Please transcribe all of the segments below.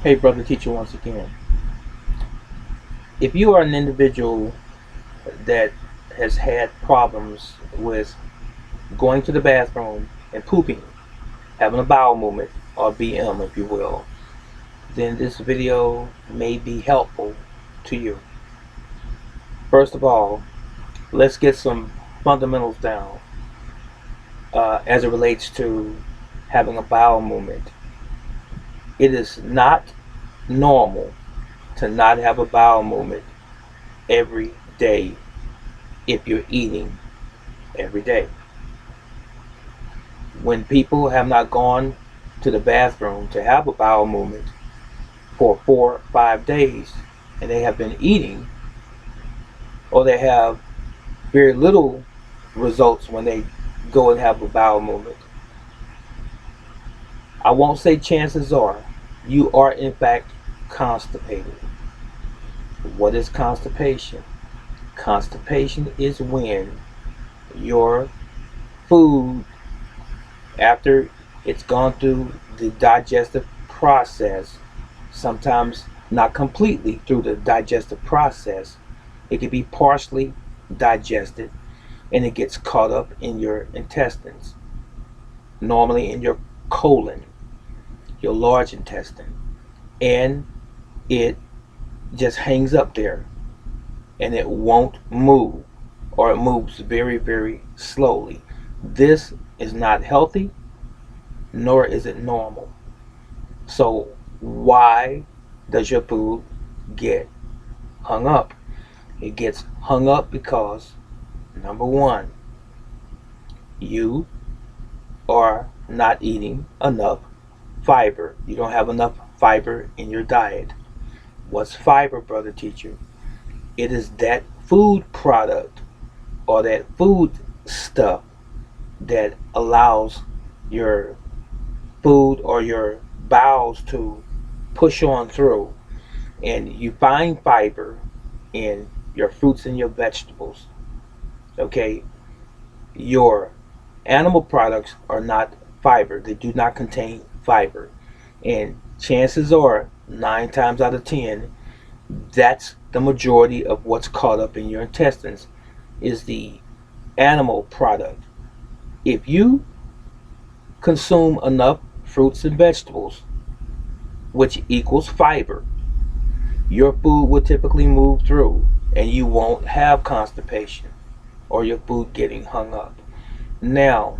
Hey, brother teacher, once again. If you are an individual that has had problems with going to the bathroom and pooping, having a bowel movement, or BM, if you will, then this video may be helpful to you. First of all, let's get some fundamentals down as it relates to having a bowel movement. It is not normal to not have a bowel movement every day if you're eating every day. When people have not gone to the bathroom to have a bowel movement for 4 or 5 days and they have been eating, or they have very little results when they go and have a bowel movement, I won't say chances are you are in fact constipated. What is constipation? Constipation is when your food, after it's gone through the digestive process, sometimes not completely through the digestive process, it can be partially digested and it gets caught up in your intestines, normally in your colon, your large intestine, and it just hangs up there and it won't move, or it moves very, very slowly. This is not healthy, nor is it normal. So, why does your food get hung up? It gets hung up because, number one, you are not eating enough fiber. You don't have enough fiber in your diet. What's fiber, brother teacher? It is that food product or that food stuff that allows your food or your bowels to push on through. And you find fiber in your fruits and your vegetables. Okay? Your animal products are not fiber. They do not contain fiber. And chances are, 9 times out of 10, that's the majority of what's caught up in your intestines is the animal product. If you consume enough fruits and vegetables, which equals fiber, your food will typically move through and you won't have constipation or your food getting hung up. Now,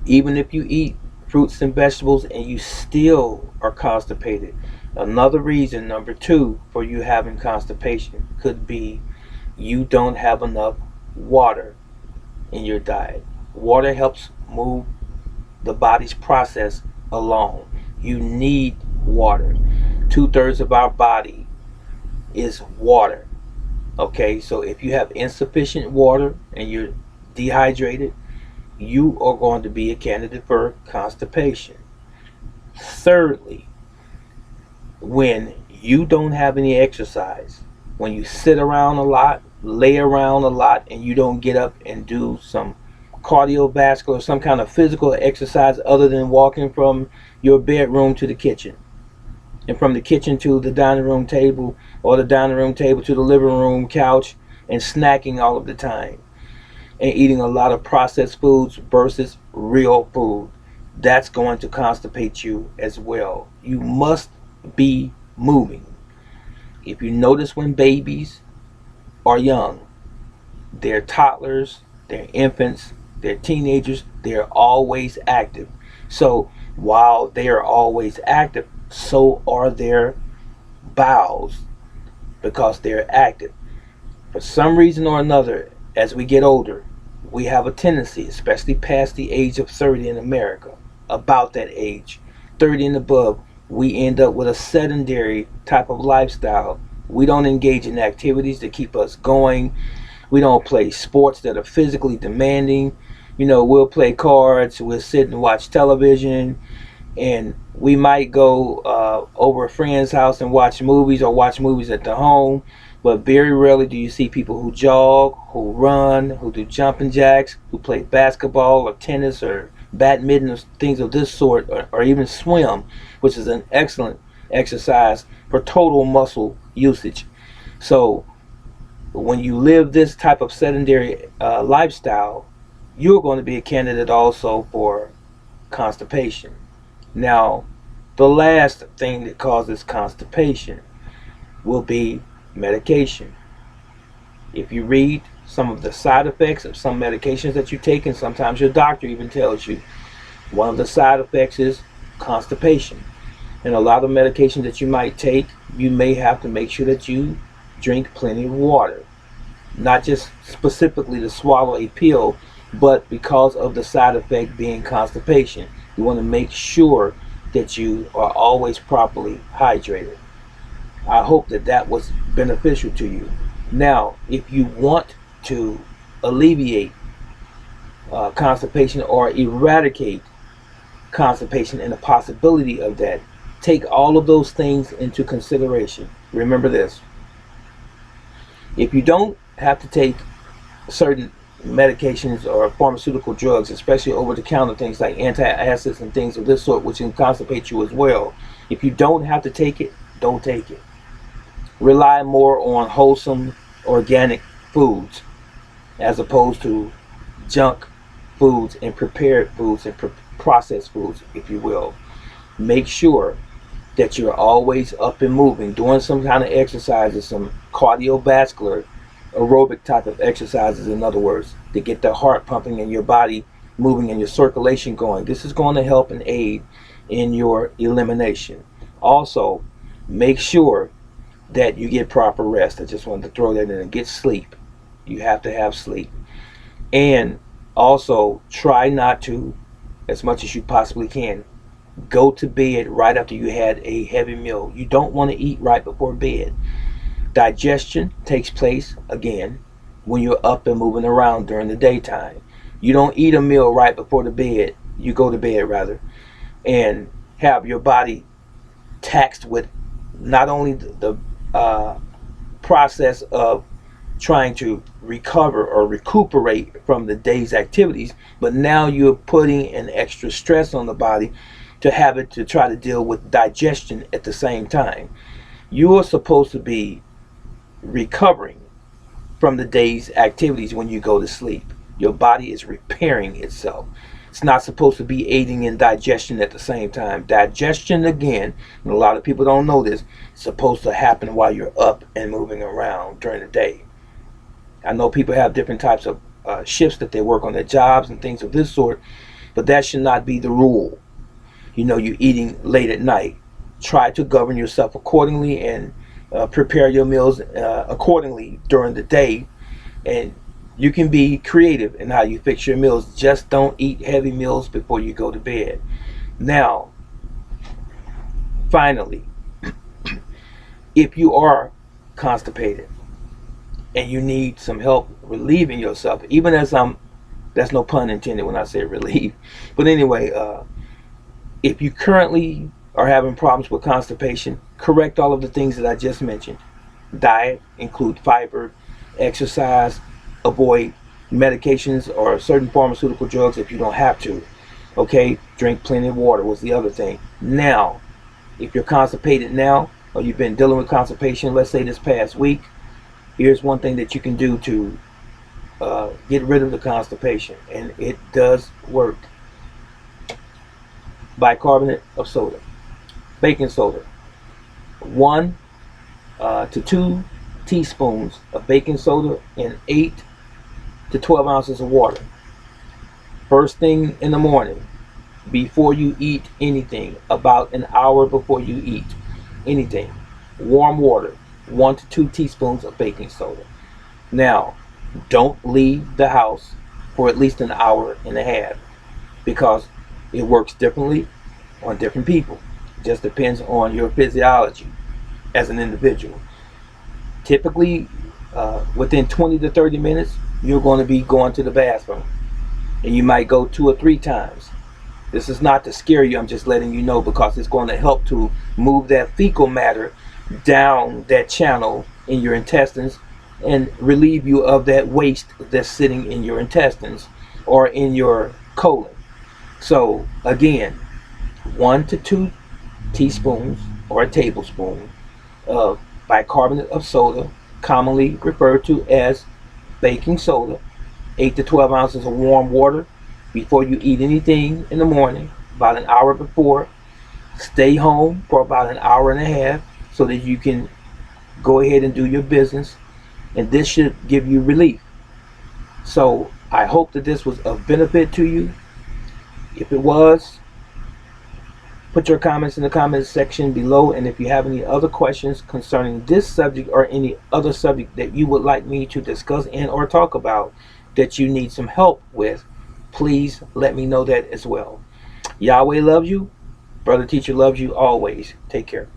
even if you eat fruits and vegetables and you still are constipated, another reason, number two, for you having constipation could be you don't have enough water in your diet. Water helps move the body's process along. You need water. 2/3 of our body is water. Okay, so if you have insufficient water and you're dehydrated, you are going to be a candidate for constipation. Thirdly, when you don't have any exercise, when you sit around a lot, lay around a lot, and you don't get up and do some cardiovascular, some kind of physical exercise other than walking from your bedroom to the kitchen, and from the kitchen to the dining room table, or the dining room table to the living room couch, and snacking all of the time, and eating a lot of processed foods versus real food, that's going to constipate you as well. You must be moving. If you notice, when babies are young, they're toddlers, they're infants, they're teenagers, they're always active. So while they are always active, so are their bowels, because they're active. For some reason or another, as we get older, we have a tendency, especially past the age of 30 in America, about that age, 30 and above, we end up with a sedentary type of lifestyle. We don't engage in activities that keep us going. We don't play sports that are physically demanding. We'll play cards, we'll sit and watch television, and we might go over a friend's house and watch movies, or watch movies at the home. But very rarely do you see people who jog, who run, who do jumping jacks, who play basketball or tennis or badminton, or things of this sort, or even swim, which is an excellent exercise for total muscle usage. So when you live this type of sedentary lifestyle, you're going to be a candidate also for constipation. Now, the last thing that causes constipation will be medication. If you read some of the side effects of some medications that you take, and sometimes your doctor even tells you, one of the side effects is constipation. And a lot of medications that you might take, you may have to make sure that you drink plenty of water. Not just specifically to swallow a pill, but because of the side effect being constipation. You want to make sure that you are always properly hydrated. I hope that that was beneficial to you. Now, if you want to alleviate constipation or eradicate constipation and the possibility of that, take all of those things into consideration. Remember this: if you don't have to take certain medications or pharmaceutical drugs, especially over-the-counter things like antacids and things of this sort, which can constipate you as well, if you don't have to take it, don't take it. Rely more on wholesome organic foods as opposed to junk foods and prepared foods and processed foods, if you will. Make sure that you're always up and moving, doing some kind of exercises, some cardiovascular aerobic type of exercises, in other words, to get the heart pumping and your body moving and your circulation going. This is going to help and aid in your elimination. Also, make sure that you get proper rest. I just wanted to throw that in and get sleep. You have to have sleep. And also try not to, as much as you possibly can, go to bed right after you had a heavy meal. You don't want to eat right before bed. Digestion takes place again when you're up and moving around during the daytime. You don't eat a meal right before the bed. You go to bed rather, and have your body taxed with not only the process of trying to recover or recuperate from the day's activities, but now you're putting an extra stress on the body to have it to try to deal with digestion at the same time. You are supposed to be recovering from the day's activities when you go to sleep. Your body is repairing itself. It's not supposed to be aiding in digestion at the same time. Digestion, again, and a lot of people don't know this, is supposed to happen while you're up and moving around during the day. I know people have different types of shifts that they work on their jobs and things of this sort, but that should not be the rule. You know, you're eating late at night. Try to govern yourself accordingly and prepare your meals accordingly during the day. And you can be creative in how you fix your meals. Just don't eat heavy meals before you go to bed. Now, finally, if you are constipated and you need some help relieving yourself, even as that's no pun intended when I say relieve, but anyway, if you currently are having problems with constipation, correct all of the things that I just mentioned. Diet, include fiber, exercise, avoid medications or certain pharmaceutical drugs if you don't have to. Okay, drink plenty of water was the other thing. Now, if you're constipated now, or you've been dealing with constipation, let's say this past week, here's one thing that you can do to get rid of the constipation, and it does work. Bicarbonate of soda, baking soda, 1 to 2 teaspoons of baking soda in 8 to 12 ounces of water. First thing in the morning, before you eat anything, about an hour before you eat anything, warm water, 1 to 2 teaspoons of baking soda. Now, don't leave the house for at least an hour and a half, because it works differently on different people. It just depends on your physiology as an individual. Typically, within 20 to 30 minutes, you're going to be going to the bathroom, and you might go 2 or 3 times. This is not to scare you, I'm just letting you know, because it's going to help to move that fecal matter down that channel in your intestines and relieve you of that waste that's sitting in your intestines or in your colon. So again, 1 to 2 teaspoons or a tablespoon of bicarbonate of soda, commonly referred to as baking soda, 8 to 12 ounces of warm water before you eat anything in the morning, about an hour before. Stay home for about an hour and a half so that you can go ahead and do your business, and this should give you relief. So I hope that this was of benefit to you. If it was, put your comments in the comments section below, and if you have any other questions concerning this subject or any other subject that you would like me to discuss and or talk about that you need some help with, please let me know that as well. Yahweh loves you. Brother Teacher loves you always. Take care.